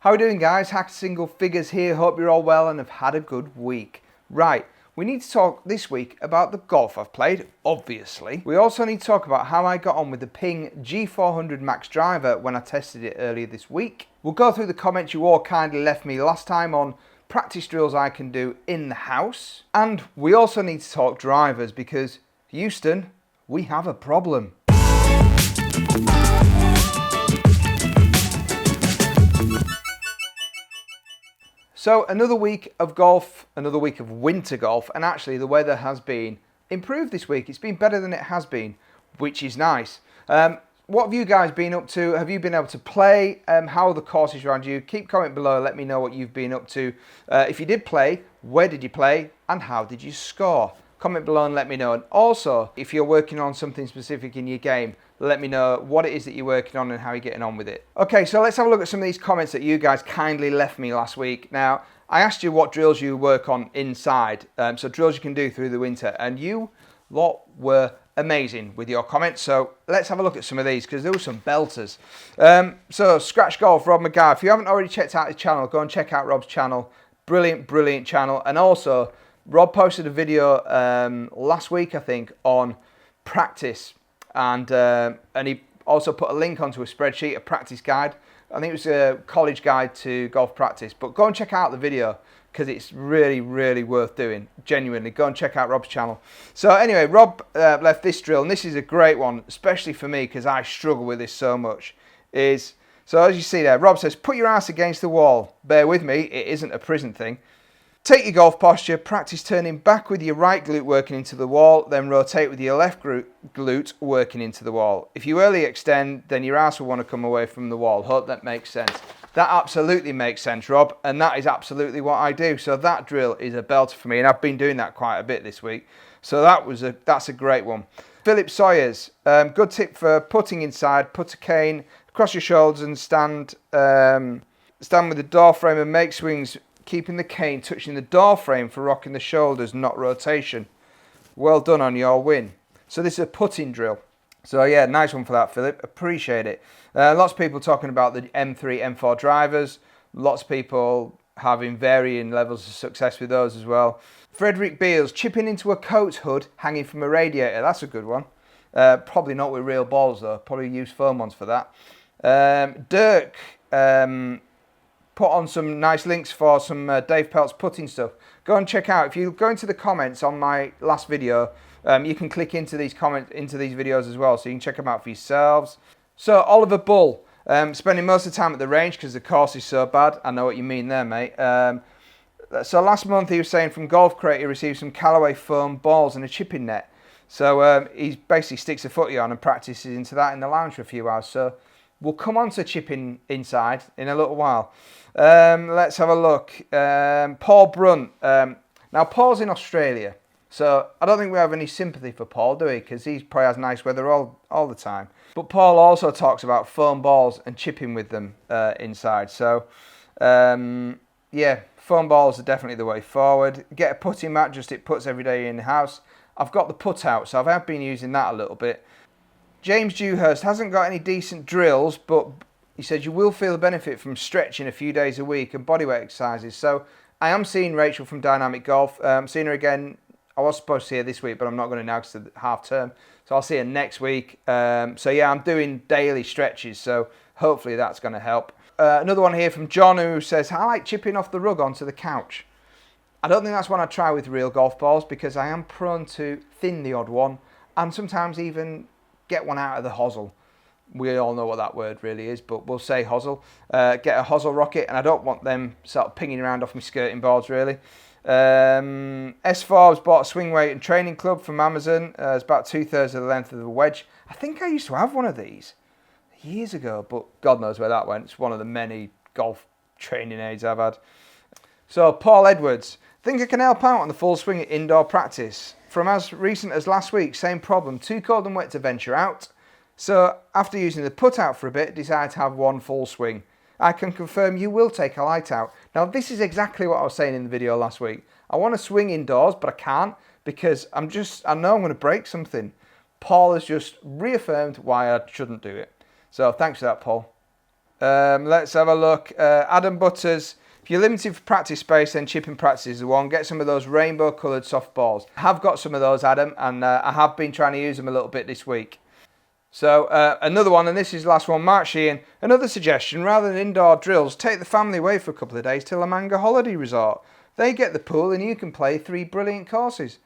How are we doing, guys? Hacked Single Figures here. Hope you're all well and have had a good week. Right, we need to talk this week about the golf I've played, obviously. We also need to talk about how I got on with the Ping G400 Max driver when I tested it earlier this week. We'll go through the comments you all kindly left me last time on practice drills I can do in the house. And we also need to talk drivers because, Houston, we have a problem. So another week of golf, another week of winter golf, and actually the weather has been improved this week. It's been better than it has been, which is nice. What have you guys been up to? Have you been able to play? How are the courses around you? Keep comment below, let me know what you've been up to. If you did play, where did you play and how did you score? Comment below and let me know. And also, if you're working on something specific in your game, let me know what it is that you're working on and how you're getting on with it. Okay, so let's have a look at some of these comments that you guys kindly left me last week. Now, I asked you what drills you work on inside, so drills you can do through the winter, and you lot were amazing with your comments. So let's have a look at some of these because there were some belters. So Scratch Golf, Rob McGar. If you haven't already checked out his channel, go and check out Rob's channel. Brilliant, brilliant channel. And also, Rob posted a video last week, I think, on practice. And he also put a link onto a spreadsheet, a practice guide. I think it was a college guide to golf practice. But go and check out the video because it's really, really worth doing. Genuinely, go and check out Rob's channel. So anyway, Rob left this drill, and this is a great one, especially for me because I struggle with this so much. So as you see there, Rob says, put your ass against the wall. Bear with me, it isn't a prison thing. Take your golf posture, practice turning back with your right glute working into the wall, then rotate with your left glute working into the wall. If you early extend, then your ass will want to come away from the wall. Hope that makes sense. That absolutely makes sense, Rob, and that is absolutely what I do. So that drill is a belter for me, and I've been doing that quite a bit this week. So that's a great one. Philip Sawyers, good tip for putting inside, put a cane across your shoulders and stand with the door frame and make swings, keeping the cane touching the door frame for rocking the shoulders, not rotation. Well done on your win. So this is a putting drill. So yeah, nice one for that, Philip. Appreciate it. Lots of people talking about the M3, M4 drivers. Lots of people having varying levels of success with those as well. Frederick Beals, chipping into a coat hood hanging from a radiator. That's a good one. Probably not with real balls though. Probably use foam ones for that. Dirk, put on some nice links for some Dave Pelt's putting stuff. Go and check out. If you go into the comments on my last video, you can click into these videos as well, so you can check them out for yourselves. So Oliver Bull, spending most of the time at the range because the course is so bad. I know what you mean there, mate. So last month he was saying from Golf Crate he received some Callaway foam balls and a chipping net. So he basically sticks a footy on and practices into that in the lounge for a few hours. So we'll come on to chipping inside in a little while. Let's have a look. Paul Brunt. Now, Paul's in Australia, so I don't think we have any sympathy for Paul, do we? Because he probably has nice weather all the time. But Paul also talks about foam balls and chipping with them inside. So, yeah, foam balls are definitely the way forward. Get a putting mat, just it puts every day in the house. I've got the put out, so I've been using that a little bit. James Dewhurst hasn't got any decent drills, but he said you will feel the benefit from stretching a few days a week and bodyweight exercises. So I am seeing Rachel from Dynamic Golf. I'm seeing her again. I was supposed to see her this week, but I'm not going to now because it's half term. So I'll see her next week. So yeah, I'm doing daily stretches. So hopefully that's going to help. Another one here from John who says, I like chipping off the rug onto the couch. I don't think that's one I try with real golf balls because I am prone to thin the odd one and sometimes even get one out of the hosel. We all know what that word really is, but we'll say hosel. Get a hosel rocket, and I don't want them sort of pinging around off my skirting boards really. S4 has bought a swing weight and training club from Amazon. It's about 2/3 of the length of the wedge. I think I used to have one of these years ago, but God knows where that went. It's one of the many golf training aids I've had. So Paul Edwards, think I can help out on the full swing at indoor practice. From as recent as last week, same problem, too cold and wet to venture out. So after using the put out for a bit, decided to have one full swing. I can confirm you will take a light out. Now this is exactly what I was saying in the video last week. I want to swing indoors, but I can't because I know I'm going to break something. Paul has just reaffirmed why I shouldn't do it. So thanks for that, Paul. Let's have a look. Adam Butters, if you're limited for practice space, then chipping practice is the one. Get some of those rainbow coloured softballs. I have got some of those, Adam, and I have been trying to use them a little bit this week. So another one, and this is the last one, Mark Sheehan. Another suggestion, rather than indoor drills, take the family away for a couple of days to La Manga Holiday Resort. They get the pool and you can play 3 brilliant courses.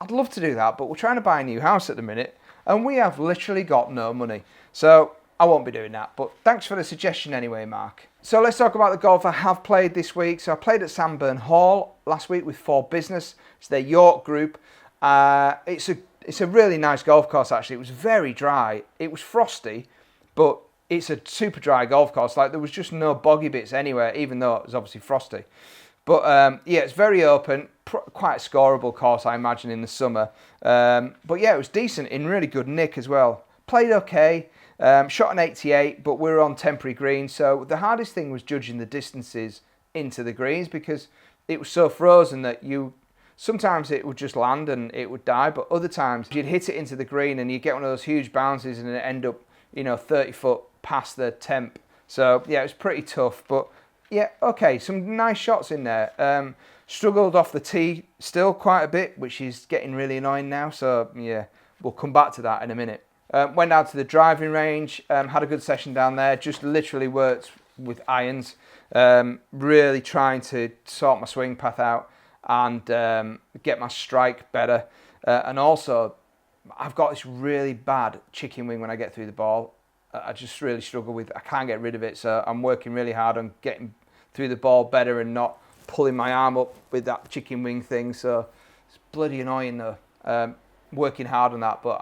I'd love to do that, but we're trying to buy a new house at the minute, and we have literally got no money. So I won't be doing that, but thanks for the suggestion anyway, Mark. So let's talk about the golf I have played this week. So I played at Sanburn Hall last week with 4 Business. It's their York group. It's a really nice golf course, actually. It was very dry. It was frosty, but it's a super dry golf course. Like, there was just no boggy bits anywhere, even though it was obviously frosty. But yeah, it's very open, quite a scoreable course, I imagine, in the summer. But yeah, it was decent, in really good nick as well. Played okay, shot an 88, but we were on temporary greens. So the hardest thing was judging the distances into the greens, because it was so frozen that sometimes it would just land and it would die, but other times you'd hit it into the green and you get one of those huge bounces and it end up, 30 foot past the temp. So yeah, it was pretty tough, but yeah, okay, some nice shots in there. Struggled off the tee still quite a bit, which is getting really annoying now. So yeah, we'll come back to that in a minute. Went down to the driving range, had a good session down there, just literally worked with irons, really trying to sort my swing path out and get my strike better. And also, I've got this really bad chicken wing when I get through the ball. I just really struggle with, I can't get rid of it, so I'm working really hard on getting through the ball better and not pulling my arm up with that chicken wing thing. So it's bloody annoying though. Working hard on that, but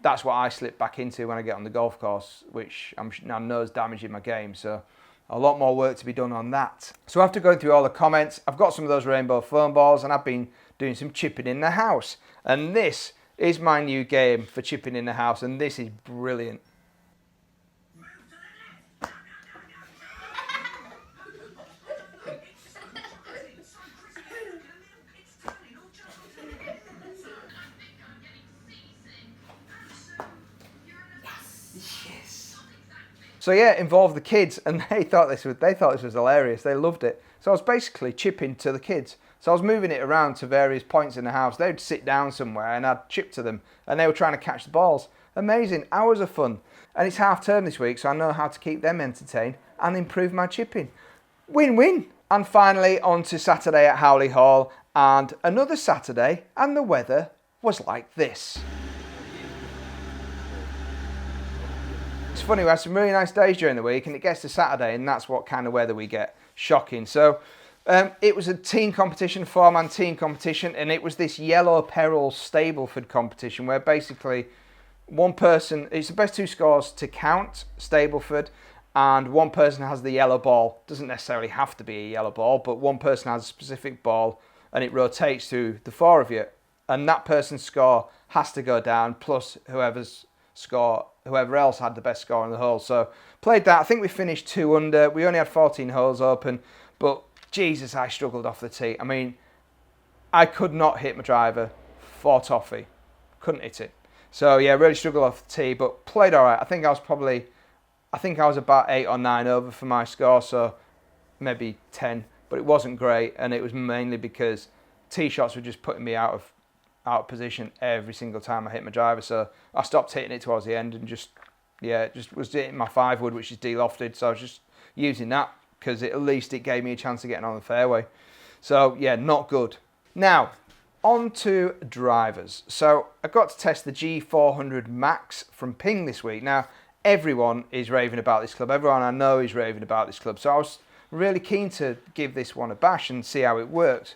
that's what I slip back into when I get on the golf course, which I know is damaging my game. So a lot more work to be done on that. So after going through all the comments, I've got some of those rainbow foam balls and I've been doing some chipping in the house. And this is my new game for chipping in the house, and this is brilliant. So yeah, involved the kids, and they thought this was hilarious. They loved it. So I was basically chipping to the kids. So I was moving it around to various points in the house. They'd sit down somewhere and I'd chip to them, and they were trying to catch the balls. Amazing, hours of fun. And it's half term this week, so I know how to keep them entertained and improve my chipping. Win-win. And finally, on to Saturday at Howley Hall, and another Saturday, and the weather was like this. It's funny, we had some really nice days during the week, and it gets to Saturday and that's what kind of weather we get. Shocking. So it was a team competition, 4-man team competition, and it was this Yellow Peril Stableford competition where basically one person, it's the best 2 scores to count, Stableford, and one person has the yellow ball. Doesn't necessarily have to be a yellow ball, but one person has a specific ball and it rotates through the 4 of you, and that person's score has to go down, plus whoever else had the best score on the hole. So played that. I think we finished 2 under. We only had 14 holes open, but Jesus, I struggled off the tee. I mean, I could not hit my driver for toffee. Couldn't hit it. So yeah, really struggled off the tee, but played all right. I think I was about 8 or 9 over for my score, so maybe 10, but it wasn't great, and it was mainly because tee shots were just putting me out of position every single time I hit my driver. So I stopped hitting it towards the end and just was hitting my 5-wood, which is de-lofted. So I was just using that because at least it gave me a chance of getting on the fairway. So yeah, not good. Now, on to drivers. So I got to test the G400 Max from Ping this week. Now, everyone is raving about this club. Everyone I know is raving about this club. So I was really keen to give this one a bash and see how it works.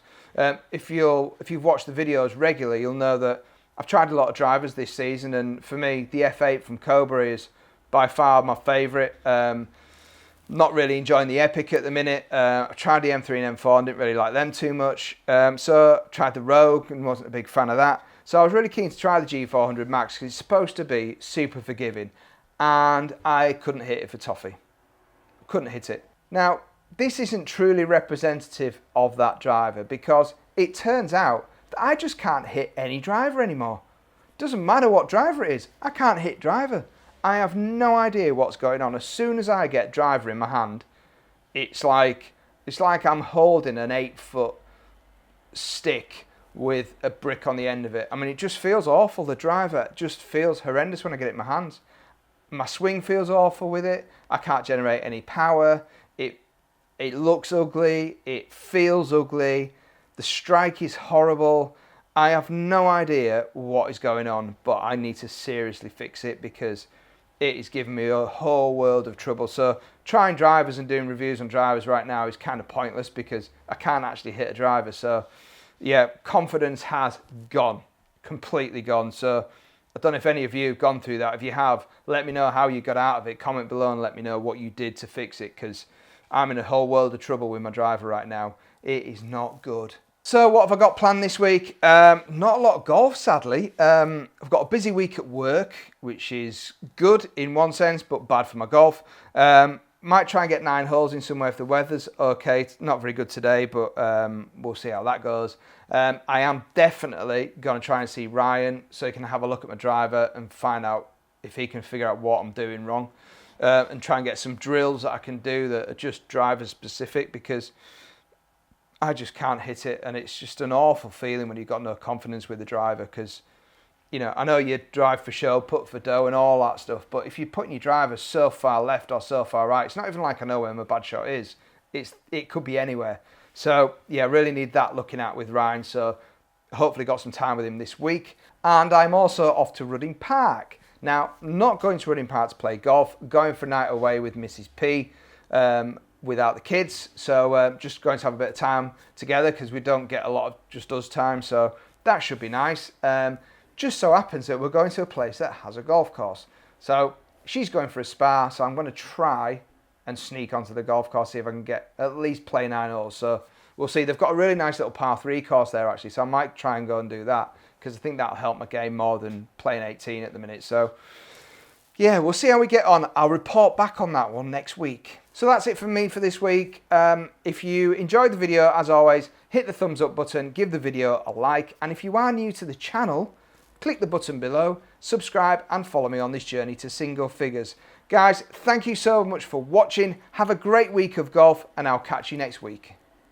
If you've watched the videos regularly, you'll know that I've tried a lot of drivers this season, and for me, the F8 from Cobra is by far my favourite. Not really enjoying the Epic at the minute. I tried the M3 and M4 and didn't really like them too much. So tried the Rogue and wasn't a big fan of that. So I was really keen to try the G400 Max because it's supposed to be super forgiving, and I couldn't hit it for toffee. Couldn't hit it. Now, this isn't truly representative of that driver because it turns out that I just can't hit any driver anymore. Doesn't matter what driver it is, I can't hit driver. I have no idea what's going on. As soon as I get driver in my hand, it's like I'm holding an 8-foot stick with a brick on the end of it. I mean, it just feels awful. The driver just feels horrendous when I get it in my hands. My swing feels awful with it. I can't generate any power. It looks ugly. It feels ugly. The strike is horrible. I have no idea what is going on, but I need to seriously fix it because it is giving me a whole world of trouble. So trying drivers and doing reviews on drivers right now is kind of pointless because I can't actually hit a driver. So yeah, confidence has gone, completely gone. So I don't know if any of you have gone through that. If you have, let me know how you got out of it. Comment below and let me know what you did to fix it because I'm in a whole world of trouble with my driver right now. It is not good. So what have I got planned this week? Not a lot of golf, sadly. I've got a busy week at work, which is good in one sense, but bad for my golf. Might try and get 9 holes in somewhere if the weather's okay. It's not very good today, but we'll see how that goes. I am definitely going to try and see Ryan so he can have a look at my driver and find out if he can figure out what I'm doing wrong. And try and get some drills that I can do that are just driver specific because I just can't hit it, and it's just an awful feeling when you've got no confidence with the driver because, you know, I know you drive for show, putt for dough and all that stuff, but if you're putting your driver so far left or so far right, it's not even like I know where my bad shot is. It could be anywhere. So, yeah, really need that looking at with Ryan, so hopefully got some time with him this week. And I'm also off to Rudding Park. Now, not going to Rudding Park to play golf, going for a night away with Mrs. P, without the kids, so just going to have a bit of time together because we don't get a lot of just us time, so that should be nice. Just so happens that we're going to a place that has a golf course, so she's going for a spa, so I'm going to try and sneak onto the golf course, see if I can get at least play 9 holes. So we'll see. They've got a really nice little par 3 course there actually, so I might try and go and do that because I think that'll help my game more than playing 18 at the minute. So yeah, we'll see how we get on. I'll report back on that one next week. So that's it from me for this week. If you enjoyed the video, as always, hit the thumbs up button, give the video a like, and if you are new to the channel, click the button below, subscribe and follow me on this journey to single figures. Guys, thank you so much for watching. Have a great week of golf and I'll catch you next week.